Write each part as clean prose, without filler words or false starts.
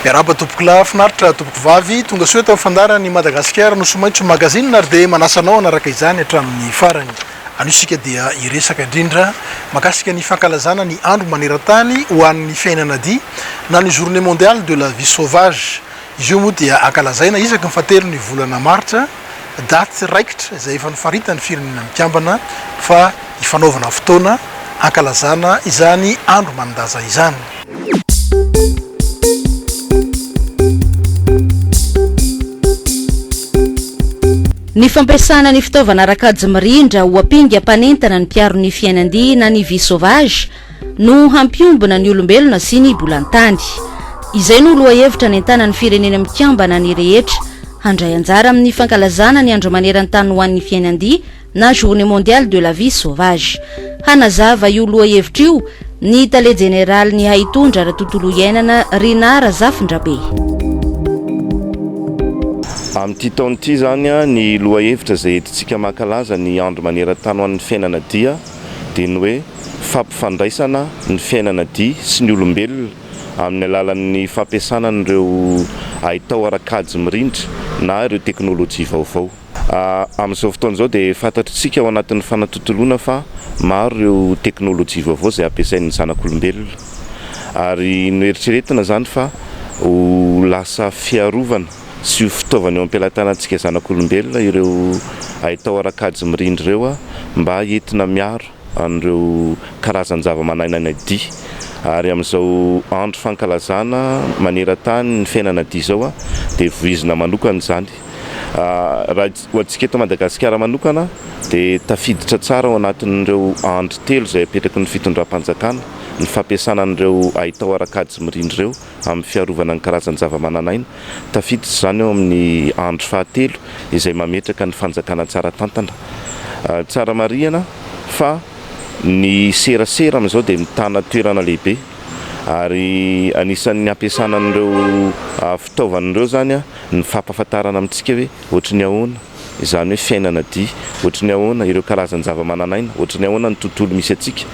Miaraba tompoko lahy finaritra tompoko vavy tonga soa eto fandarany Madagasikara Nosy Maitso magazine ary dia manasanao anaraka izany hatramin'ny farany. Anisika dia iresaka indrindra makasika ny fankalazana ny andro maneran-tany ho an'ny fiainan'ny na ny journée mondiale de la vie sauvage. Izy io moa dia ankalazaina isaky ny fahatelo ny volana maritra daty raikitra izay efa nifaritany firenena mikambana fa ifanaovana fotoana ankalazana izany andro manandaza izany. Ny fampiasana ny fitaovana rakajy-mirindra ho ampinga ampanentana ny mpiaro ny fiainan'ny na ny vie sauvage no hampiombona ny olombelona sy ny bolantany. Izay no lohahevitra nentana ny firenena mikambana ny rehetra handray anjara amin'ny fankalazana ny andro maneran-tany ho an'ny fiainan'ny na journée mondiale de la vie sauvage. Hanazava io lohahevitra io ny tale général ny haitondra ra tontolo iainana Raha zafindrabe. Amin'ity taona ity zany ny lohahevitra izay entintsika mankalaza ny andro maneran-tany ho an'ny fiainana dia ny hoe fampifandraisana ny fiainana sy ny olombelona amin'ny alalan'ny fampiasana an'ireo ahitao arakajy mirindra na ireo teknôlôjia vaovao. Amin'izao fotoana izao dia fantatritsika ao anatin'ny fanatontoloana fa maro ireo teknôlôjia vaovao izay ampiasain'ny zanak'olombelona ary noeritreretina zany fa ho lasa fiarovana sy fitaovana eo am-pelantanantsika zanak'olombelona ireo ahitao arakajy mirindra ireo mba entina miaro an'ireo karazan-javamaniry ary amin'izao andro fankalazana maneran-tany ny fiainana zao dia voizina manokana izany. Raha hoantsika eto Madagasikara manokana dia tafiditra tsara ao anatin'ireo andro telo izay apetraky ny fitondram-panjakana ny fampiasana an'ireo ahitao arakajy mirindra ireo amin'ny fiarovana ny karazan-javamananaina. Tafiditra izany eo amin'ny andro fahatelo izay mametraka ny fanjakana tsara tantana. Tsara marihana fa ny serasera amin'izao dia mitana toerana lehibe ary anisan'ny ampiasana an'ireo fitaovan'ireo zany ny fampahafantarana amintsika hoe ohatry ny ahoana izany hoe fiainana ohatry ny ahoana ireo karazan-javamananaina, ohatry ny ahoana ny tontolo misy atsika.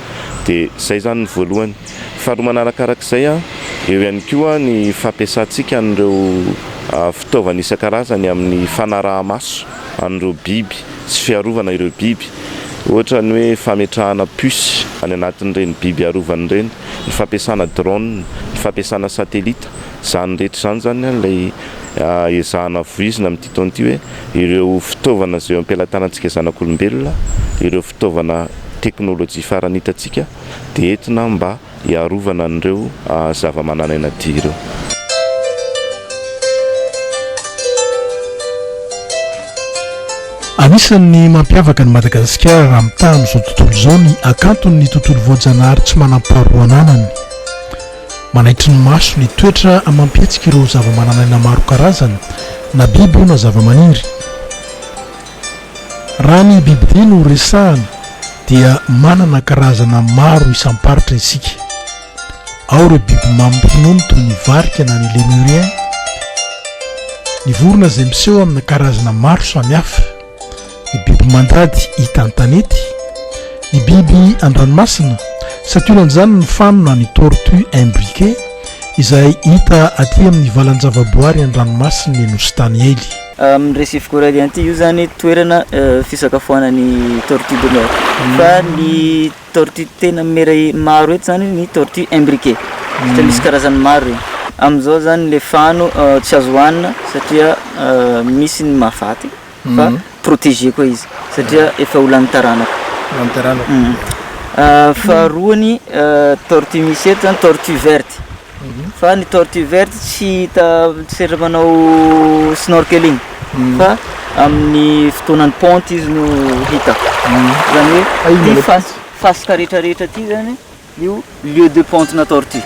Dia izay zany ny voalohany. Faharoa manarakarak'izay eo ihany koa ny fampiasantsika an'ireo fitaovana isan-karazany amin'ny fanaraha-maso an'ireo biby sy fiarovana ireo biby. Ohatra ny hoe fametrahana puce any anatin'ireny biby arovan'ireny, ny fampiasana drone, ny fampiasana satelita, izany rehetra izany ilay ezahana voizina amin'ity taona ity hoe ireo fitaovana izay eo am-pelantanantsika zanak'olombelona, ireo fitaovana teknôlôjia farany hitantsika dia entina mba hiarovana an'ireo zavamananaina ireo. Anisan'ny mampiavaka ny Madagasikara raha mitaha amin'izao tontolo izao ny akanton'ny tontolo voajanahary tsy manam-paharoa ananany. Manaitry ny maso ny toetra mampietsika ireo zavamananaina maro karazana na biby na zavamaniry. Raha ny biby no resahana dia manana karazana maro isamparitra isika. Ao ireo biby mampinono toy ny varika na ny lémurien, ny vorona izay miseho amina karazana maro samihafa, ny biby mandady hita an-tanety, ny biby an-dranomasina satria ny fanona ny tortue imbriquée izay hita aty amin'ny valan-javaboary an-dranomasina ny Nosy ely. Amin'ny récif corallien io zany toerana fisakafoanan'ny tortue de mer. Fa ny tortue tena meray maro eto zany ny tortue imbriquée. Satria misy karazany maro. Amin'izao zany le fano tsy azo hohanina satria misy ny mahafaty fa protégé koa izy satria efa ho lany taranaka. Faharoany tortue misy eto zany tortue verte. Fa ny tortue verte tsy hita serra manao snorkeling fa amin'ny fotoanan'ny ponty izy no hita. Zany hoe ty fasika rehetrarehetra ty zany io lieu de ponte na tortue.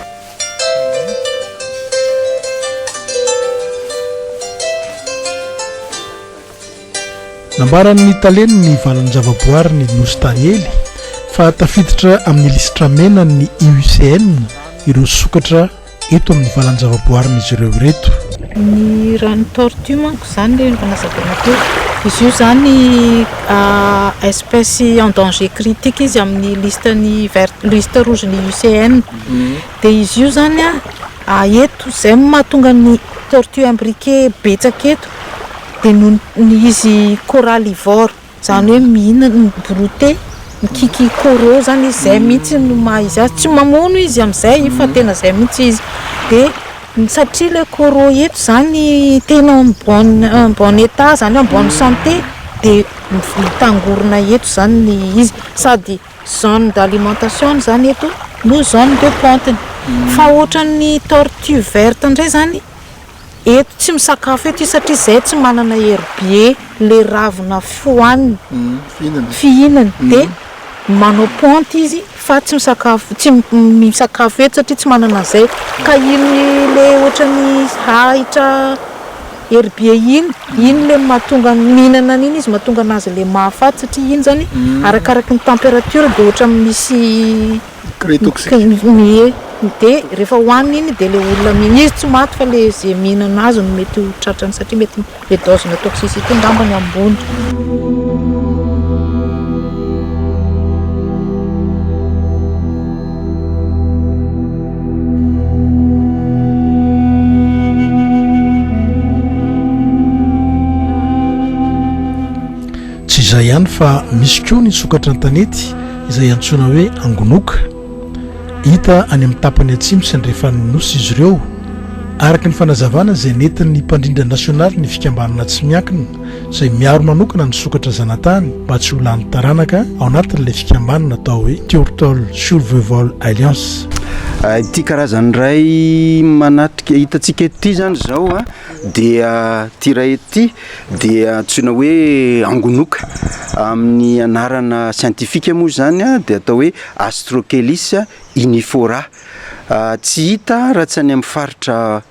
Nambaran'ny taleny ny valan-javaboary ny Nosy ely fa tafiditra amin'ny lisitra mena ny IUCN ireo sokatra eto amin'ny valan-javaboary izy ireo reto. Ny rano tortue manko zany le fanazavana teo. Izy io zany espèce en danger critique izy amin'ny liste rouge ny IUCN. Dia izy io zany eto zay mahatonga ny tortue imbriqué betsaka eto de noho ny izy coralivore zany hoe mihinana brouté mikiky coraux zany izy zay mihitsy no maha izy azy tsy mamono izy am'izay fa tena zay mihitsy izy de satria le coraux eto zany tena en bon état zany en bonne santé de mitangorona eto zany ny izy sady zone d'alimentation zany eto no zone de pontiny fa ohatran'ny tortue verte ndray zany eto tsy misakafo eto satria zay tsy manana herbier le ravina foaniny fihinany de manao ponty izy fa tsy misakafo eto satria tsy manana zay ka iny le ohatran'ny ahitra herbier iny le mahatonga mihinana an'iny izy mahatonga anazy le mahafaty satria iny zany arakaraky ny température de ohatra misy de rehefa hoaniny iny de le olona mihina izy tsy maty fa le zay mihinana azy no mety ho tratrany satria mety le dose-na toxicité ngambany ambony. Tsy izay ihany fa misy koa ny sokatra an-tanety izay antsoina hoe angonoka hita any amin'ny tapany atsimo sy andrehefan'ny Nosy izy ireo araka ny fanazavana izay nentin'ny mpandrindra nasionaly ny fikambanana tsy miankina izay miaro manokana ny sokatra zanatany mba tsy ho lany taranaka ao anatin'ilay fikambanana atao hoe Turtle Survival Alliance. Ity karazany ray manatrika hitantsika ety zany zao a dia ty ray ety dia antsoina hoe angonoka amin'ny anarana scientifique moa zany a de atao hoe Astrochelis unifora. Tsy hita raha tsy any amin'ny faritra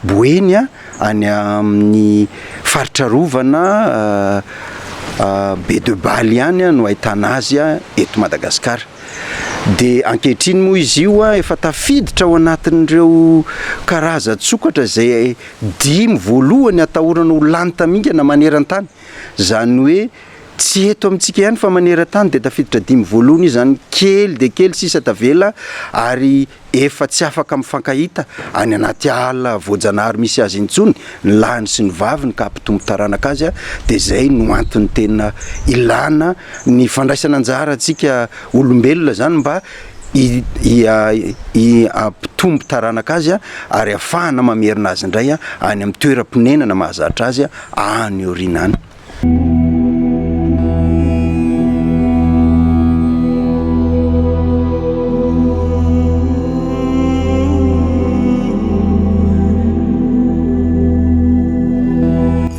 Boeny any amin'ny faritra rovana be de Bali any no ahitana azy eto Madagasikara. De ankehitriny moa izy io efa tafiditra ao anatin'ireo karazan-tsokatra zay 5 voalohany atahorana ho lany tamingana maneran-tany. Zany hoe tsy eto amintsika ihany fa maneran-tany de tafiditra 5 voalohany zany kely de kely sisa tavela ary efa tsy afaka mifankahita any anaty ala voajanahary misy azy intsony ny lahiny sy ny vaviny ka ampitombo taranaka azy de zay no antony tena ilana ny fandraisana anjara antsika olombelona zany mba ampitombo taranaka azy ary afahana mamerina azy indray any amin'ny toeram-ponenana mahazatra azy any orinany.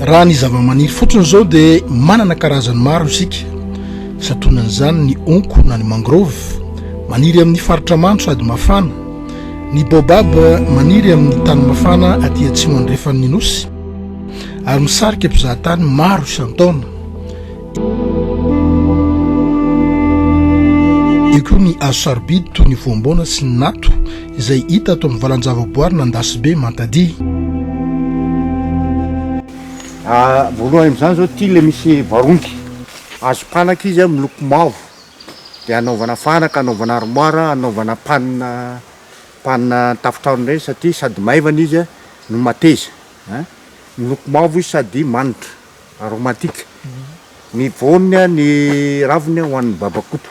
Raha ny zavamaniry fotsiny zao dia manana karazany maro isika satonan'izany ny onko na ny mangrove maniry amin'ny faritra mando sady mafana, ny baobab maniry amin'ny tany mafana aty atsimo andrehefan'ny Nosy ary misarika mpizahatany maro isan-taona. Eo koa ny hazo sarobidy toy ny voamboana sy ny nato izay hita ato amin'ny valan-javaboary nandasy be Mantady. Voalohany amin'izany zao ty le misy varongy azo panaka izy miloko mavo de anaovana fanaka, anaovana armoire, anaovana panina tafitrano regny satria sady maivana izy no mateza miloko mavo izy sady manitra aromatika. Ny voany ny raviny hoan'ny babakoto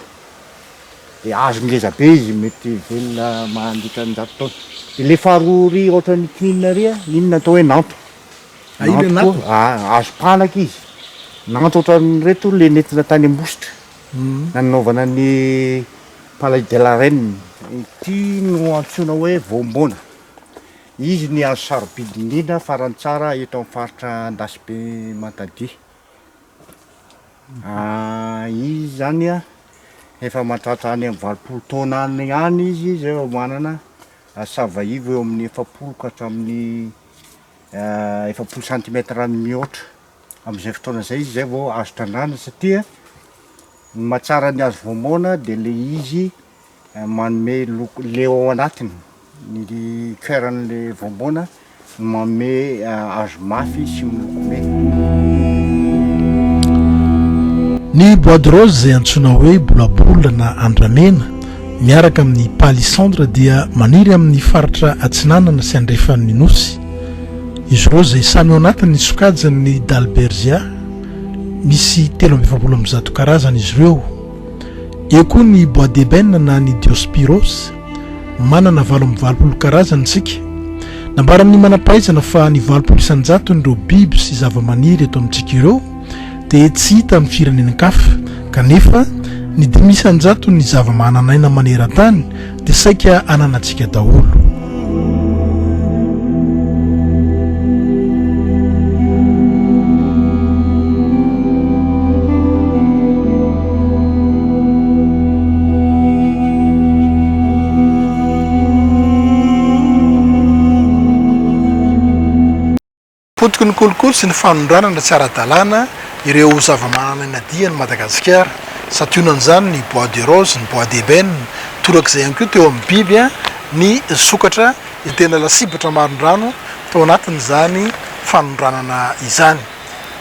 de azo ngeza be izy mety velona mandritra 100 taona. De le faharoa ohatra ny kinina ry inona atao hoe nanto. Azo panaka izy nanto ohatran'ny reto le nentina tany ambositra nanaovana ny palais de la reine. Ity no antsoina hoe voamboana, izy ny azo sarobidy indrindra farany tsara eto amin'ny faritra Andasibe Mantady. Izy zany efa mahatratra any amin'ny 20 taona any izy zay manana savahivo eo amin'ny 70 ka hatramin'ny 70 cm mihoatra amin'izay fotoana zay izy zay vao azo trandrana satria ny mahatsara ny azo voamboana de le izy manome loko le ao anatiny ny cœuran'le voamboana manome azo mafy sy miloko mena. Ny bois de rose zay antsoina hoe bolabola na andramena miaraka amin'ny palissandre dia maniry amin'ny faritra atsinanana sy andrefan'ny Nosy. Izy ireo zay samy ao anatin'ny sokajany d'Albergia, misy 370 karazana izy ireo. Eo koa ny bois d'ébène na ny diospyros, manana 20 karazana isika. Nambara amin'ny manampahaizana fa ny 20 isanjato n'ireo biby sy zavamaniry eto amintsika ireo dia tsy hita amin'ny firenenankafa, kanefa ny 5 isanjato ny zavamananaina maneran-tany dia saika ananantsika daholo. Potiky ny kolokolo sy ny fanondrana tsy ara-dalàna ireo zavamananaina diany Madagasikara, sationan'izany ny bois de rose, ny bois d'ébène, torak'izay ihany koa teo amin'ny biby ny sokatra tena lasibatra maron-drano tao anatin'izany fanondranana izany.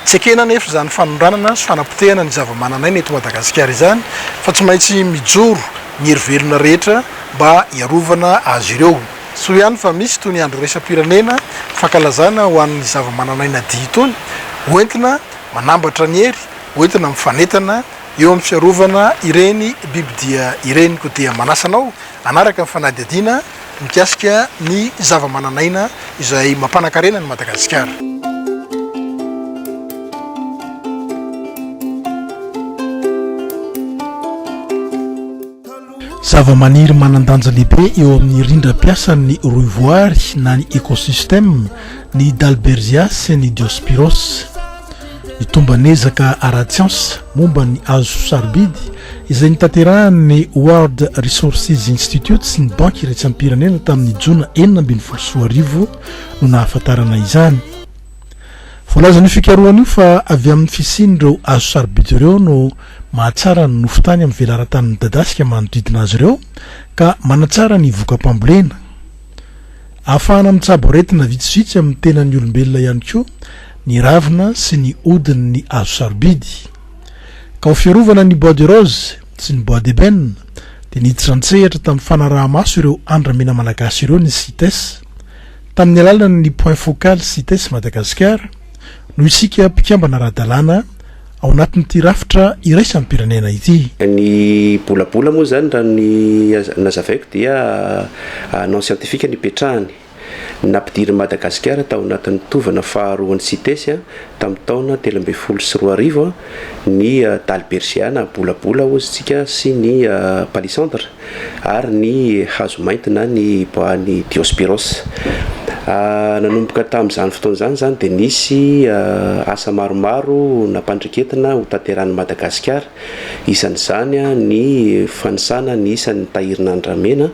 Tsy ekena nefa izany fanondranana sy fanapotehana ny zavamananaina eto Madagasikara izany, fa tsy maintsy mijoro ny herivelona rehetra mba hiarovana azy ireo. So ihany fa misy toy ny andro resa-pirenena fankalazana ho an'ny zavamananaina dia itony, hoentina manambatra ny hery, hoentina mifanetana eo amin'ny fiarovana ireny biby dia ireny ko dia manasanao anaraka ny fanadihadiana mikasika ny zavamananaina izay mampanankarena ny Madagasikara. Zavamaniry manandanja lehibe eo amin'ny rindram-piasan'ny roivoary na ny écosystème ny d'Albergia sy ny diospyros. Ny tombanezaka ara-tsiansa momba ny hazo sarobidy izay nitanterahan'ny World Resources Institute sy ny banky iraisam-pirenena tamin'ny jona 2014 no nahafantarana izany. Voalazan'io fikarohan'io fa avy amin'ny fisian'ireo hazo sarobidy ireo no mahatsara ny nofotany amin'ny velaran-tany midadasika manodidina azy ireo ka manatsara ny vokam-pambolena. Ahafahana mitsabo aretina vitsivitsy amin'ny tenan'ny olombelona ihany koa ny ravina sy ny hodin'ny hazo sarobidy. Ka ho fiarovana ny bois de rose sy ny bois d'ébène dia niditrantsehatra tamin'ny fanaraha-maso ireo andramena malagasy ireo ny CITES tamin'ny alalan'ny point focal CITES Madagasikara no isika mpikambana ara-dalàna ao anatin'ity rafitra iraisan'ny pirenena ity. Ny bolabola moa zany raha ny nazavaiko dia non scientifique ny petrahany nampidiry Madagasikara tao anatin'ny tovana faharoan'ny CITES tamin'ny taona 2014 ny d'Albergia na bolabola ozytsika sy ny palissandre ary ny hazo mainty na ny bois ny diospyros. Nanomboka tamin'izany fotoana zany dia nisy asa maromaro nampandreketina ho tanteran'ny Madagasikara, isan'izany ny fanisana ny isan'ny tahirina andramena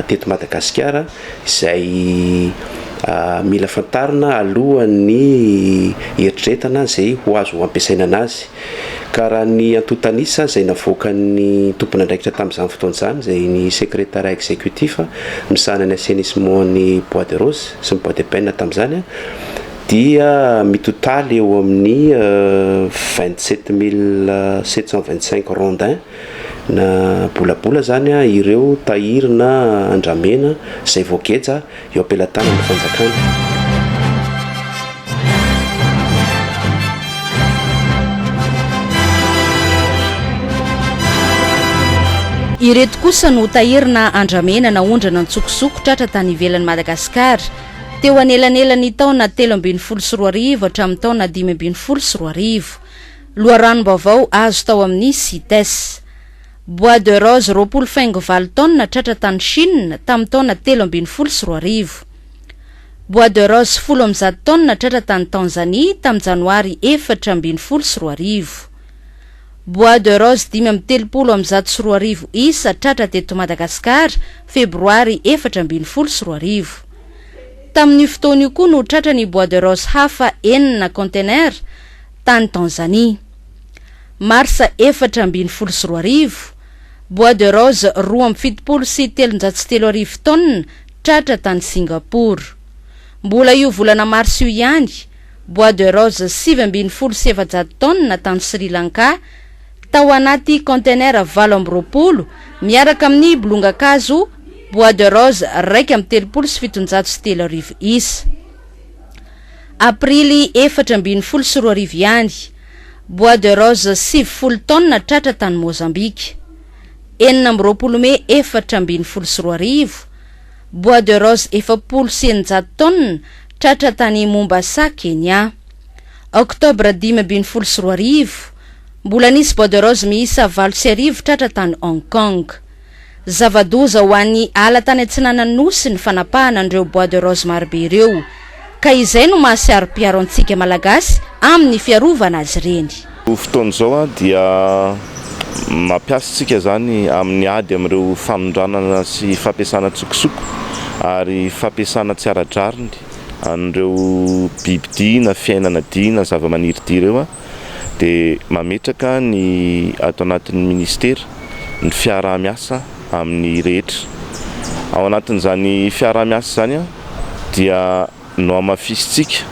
teto Madagasikara izay mila fantarina alohan'ny eritreretana izay ho azo ampiasaina anazy. Ka raha ny antotanisa izay navoakan'ny tompon'andraikitra tamin'izany fotoana izany izay ny secrétaire exécutif misana ny assainissement ny bois de rose sy ny bois d'ébène tamin'izany dia mitotaly eo amin'ny 27 725 rondins na bolabola zany ireo tahirina andramena izay voageja eo ampelantanan'ny fanjakana. Ireto kosa no tahirina andramena na ondrana ntsokosoko tratra tany ivelan'ny Madagasikara teo anelanelan'ny taona 13 hatramin'ny taona 15 loharanom-baovao azo tao amin'ny CITES. Bois de rose 20 tonnes tratra tany Chine tamin'ny taona 13 Bois de rose 10 tonnes tratra tany Tanzanie tamin'ny janoary 14 Bois de rose 5 isa tratra teto Madagasikara febroary 14 tamin'ny fotoana io koa no tratra ny bois de rose hafa 9 conteneur tany Tanzanie. Marsa 14 bois de rose 2,7 tonnes tratra tany Singapour. Mbola io volana marsa io ihany bois de rose 7,7 tonnes tany Sri Lanka tao anaty conteneur 20 miaraka amin'ny bolongakazo bois de rose 1.707 isa. Aprily 4.12 ihany, bois de rose 70 tonnes tratra tany Mozambique. 9 Mey 4.12, bois de rose 900 tonnes tratra tany Mombasa, Kenya. Octobre 5.12, mbola nisy bois de rose miisa 9 tratra tany Hong Kong. Zavadoza ho an'ny ala tany antsinanan'ny Nosy ny fanapahana andreo bois de rose marobe ireo, ka izay no mahasiaro-piaro antsika malagasy amin'ny fiarovana azy ireny. Fotoana zao dia mampiasitsika zany amin'ny ady amin'ireo fanondranana sy fampiasana tsokosoko ary fampiasana tsy ara-drariny an'ireo bibidiana, fiainana diana, zavamaniry dia ireo dia mametraka ny ato anatin'ny ministera ny fiarah-miasa amin'ny rehetra. Ao anatin'izany fiarah-miasa zany dia no amafisitsika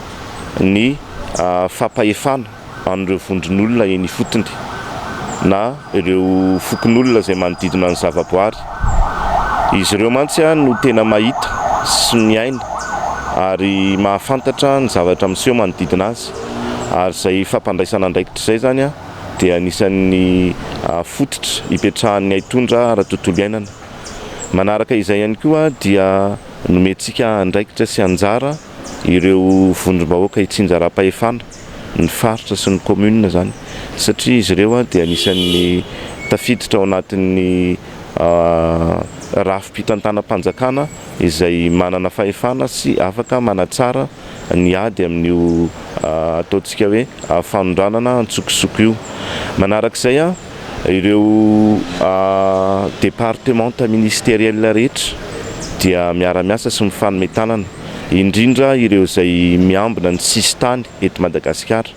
ny fampahefana an'ireo vondron'olona eny fotony na ireo fokon'olona izay manodidina ny zavaboary. Izy ireo mantsy no tena mahita sy miaina ary mahafantatra ny zavatra miseho manodidina azy, ary izay fampandraisana andraikitra izay zany dia anisan'ny fototra hipetrahan'ny aitondra ara-tontolo iainana. Manaraka izay ihany koa dia nomentsika andraikitra sy anjara ireo vondrom-bahoaka hitsinjaram-pahefana ny faritra sy ny commune zany, satria izy ireo dia anisan'ny tafiditra ao anatin'ny rafim-pitantanam-panjakana izay manana fahefana sy afaka manatsara ny ady amin'io ataontsika hoe fanondranana antsokosoko io. Manarak'izay ireo départementa ministériel rehetra dia miara-miasa sy mifanometanana, indrindra ireo izay miambina ny sisitany eto Madagasikara.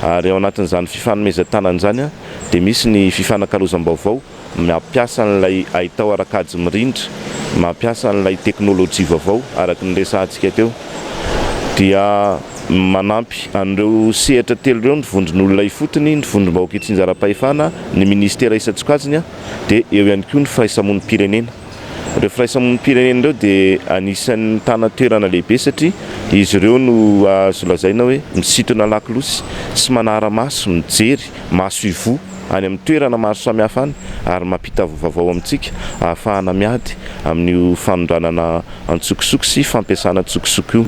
Ary ao anatin'izany fifanomezan-tanana zany dia misy ny fifanankalozam-baovao, mampiasa n'ilay ahitao arakajy mirindra, mampiasa n'ilay teknôlôjia vaovao araka ny resantsika teo, dia manampy an'ireo sehatra telo ireo ny vondron'olona ifotony, ny vondrom-bahoaka hitsinjaram-pahefana, ny ministera isan-tsokajiny dia eo ihany koa ny firaisamon'nym-pirenena. Ireo firaisamon'nym-pirenena ireo dia anisan'ny tana-toerana lehibe satria izy ireo no azo lazaina hoe misintona lakilosy sy manara-maso, mijery maso ivo any amin'ny toerana maro samihafa any, ary mampita vaovao amintsika ahafahana miady amin'io fanondranana antsokosoko sy fampiasana tsokosoko io.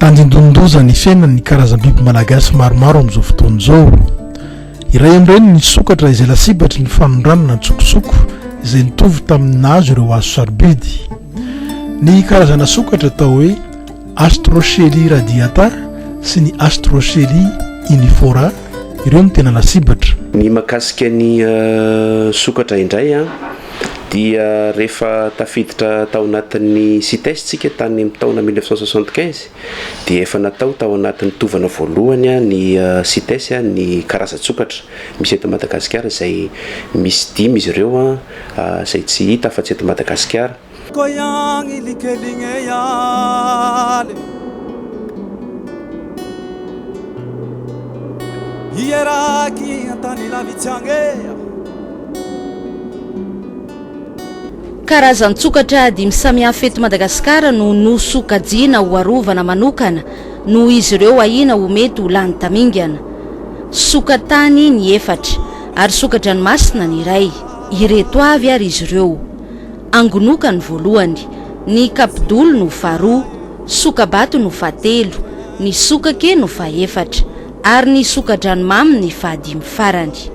Tandindondoza ny fiainan'ny karazam-biby malagasy maromaro amin'izao fotoana izao. Iray amin'ireny ny sokatra izay lasibatry ny fanondranana tsokosoko izay nitovy tamin'ny nazo ireo hazo sarobidy. Ny karazana sokatra atao hoe Astrochelys radiata sy ny Astrochelys unifora, ireo no tena lasibatra. Ny mahakasika ny sokatra indray dia rehefa tafiditra tao anatin'ny sitesitsika tany amin'ny taona 1975 dia efa natao tao anatin'ny tovana voalohany ny sitesy ny karazan-tsokatra misy eto Madagasikara, izay misy 5 izy ireo izay tsy hita fa-tsy eto Madagasikara. Karazan-tsokatra 5 samihafa eto Madagasikara no nosokajiana ho arovana manokana noho izy ireo ahina ho mety ho lany tamingana. Sokatany ny 4 ary sokadranomasina ny 1. Ireto avy ary izy ireo: angonoka ny voalohany, ny kapidolo no 2, sokabato no 3, ny sokake no 4 ary ny sokadranomamy ny 5 farany.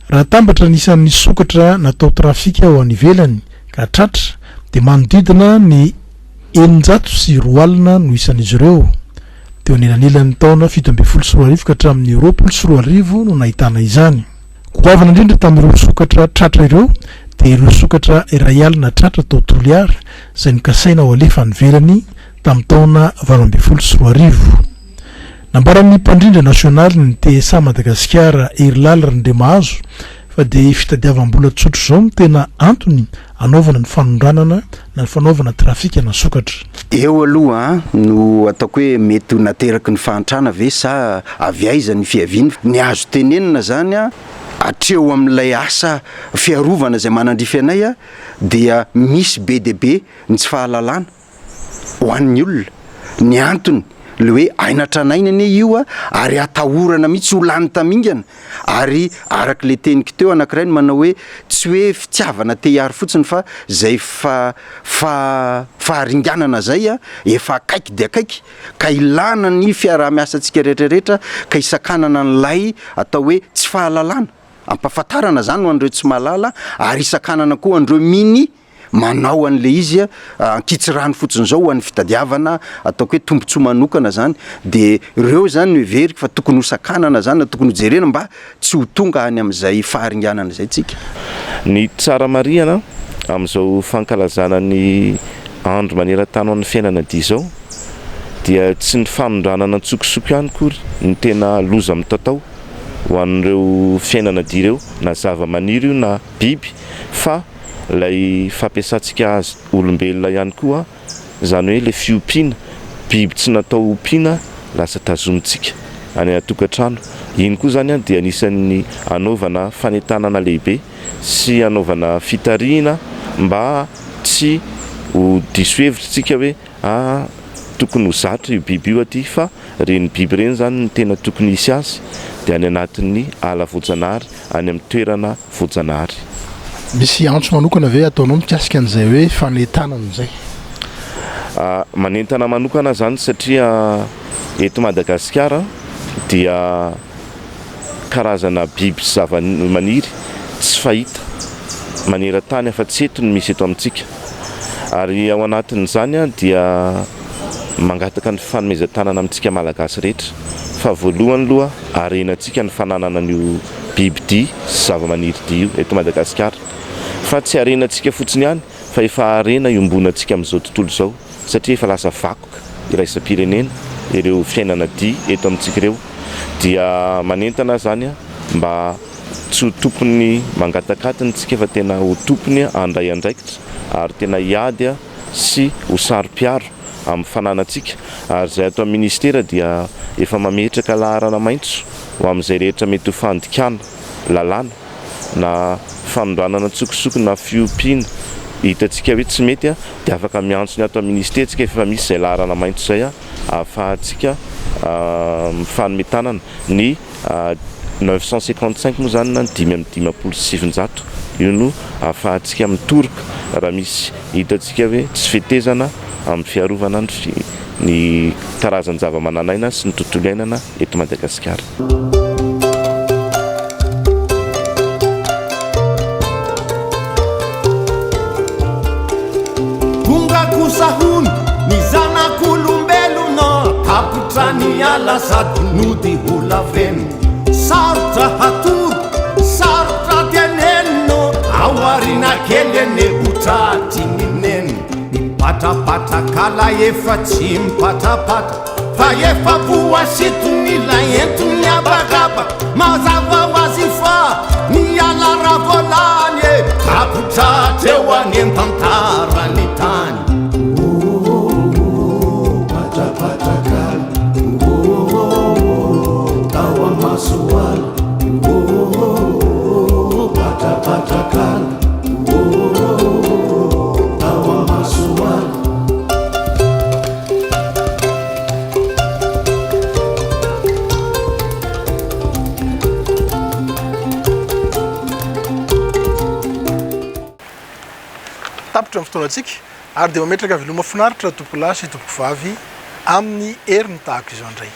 Raha tambatra nisan'ny sokatra natao trafika ao anivelany ka tratra dia manodidina ny 904 alina no isan'izy ireo. Teo anelanelan'ny taona 724 ka hatramin'ny 24 no nahitana izany. Goavana indrindra tamin'ireo sokatra tratra ireo dia ireo sokatra iray alina tratra tao Toliara izay nikasaina ao alefa nivelany tamin'ny taona 2024. Nambaran'ny mpandrindra nasionaly ny TSA Madagasikara Irilala Randemahazo fa dia fitadiavam-bola tsotro zao no tena antony anaovana ny fanondranana na ny fanaovana trafika na sokatra. Eo aloha no ataoko hoe mety nateraky ny fahantrana ve sa avy aiza ny fiaviana. Ny azo tenenina zany atreo amin'ilay asa fiarovana izay manandrify anay dia misy be dia be ny tsy fahalalana ho an'ny olona. Ny antony le hoe ainatranainany io ary atahorana mihitsy ho lany tamingana ary araka le teniko teo anankiray ny manao hoe tsy hoe fitiavana te hiary fotsiny fa zay faharinganana zay efa akaiky dia akaiky ka ilana ny fiaraha-miasantsika rehetrarehetra ka isakanana n'lay atao hoe tsy fahalalana ampafatarana zany ho andreo tsy mahalala ary isakanana koa andreo miny manao an'le izy ankitsirany fotsiny zao ho an'ny fitadiavana ataoko hoe tombontsoa manokana zany de ireo zany no everika fa tokony ho sakanana zany tokony ho jerena mba tsy ho tonga any amin'izay faharinganana zay tsika. Ny tsara marihana amin'izao fankalazana ny andro maneran-tany amin'ny fiainana dia zao dia tsy ny fanondranana tsokosoko ihany kory ny tena loza mitatao ho an'ireo fiainana dia ireo na zavamaniry io na biby fa lay fampiasantsika azy olombelona ihany koa zany hoe le fiompiana biby tsy natao ompiana lasa tazomitsika any atokantrano. Iny koa zany dia anisan'ny anaovana fanentanana lehibe sy anaovana fitariana mba tsy ho diso hevitrytsika hoe tokony ho zatra io biby io aty fa reny biby reny zany ny tena tokony hisy azy dia any anatin'ny ala voajanahary any amin'ny toerana voajanahary. Misy antso manokana ve ataonao mikasika an'izay hoe fanentanana izay? Manentana manokana zany satria eto Madagasikara dia karazana biby sy zavamaniry tsy fahita maneran-tany afa-tsy eto ny misy eto amintsika ary ao anatin'izany dia mangataka ny fanomezan-tanana amintsika malagasy rehetra fa voalohany aloha harenantsika ny fananana an'io biby dia sy zavamaniry dia io eto Madagasikara fa tsy harenantsika fotsiny ihany fa efa harena iombonantsika amin'izao tontolo izao satria efa lasa vakoka iraisam-pirenena ireo fiainana dia eto amintsika ireo dia manentana zany mba tsy ho tompony mangatakatiny fa tena ho tompony andray andraikitra ary tena hiady sy ho saro-piaro amin'ny fananantsika ary zay ato amin'ny ministera dia efa mametraka laharana maitso ho amin'izay rehetra mety ho fandikana lalàna na fanondranana tsokosoko na fiompiana hitantsika hoe tsy mety dia afaka miantsony ato amin'ny ministera tsika efa misy zay laharana maitso zay ahafahantsika mifanometanana ny 955 moa zany na 5,700 io no ahafahantsika mitoroka raha misy hitantsika hoe tsy fetezana amin'ny fiarovana ny karazany zavamananaina sy ny tontolo iainana eto Madagasikara. Kusahun ni zanak'olombelona tapitra ny ala sady nody holaveno sarotra hatoro sarotra tenenino aoarina kely ene hotratinyneno mipatrapatakala efa tsy mipatrapatra fa efa voasitony la entony abakabaka mazava ho azy fa ny ala ravolany tapitra treo any an-tantarany tany. Tapitra amin'ny fotoanantsika ary dia mametraka veloma finaritra tompoko lahy sy tompoko vavy amin'ny heriny tahaka izao indray.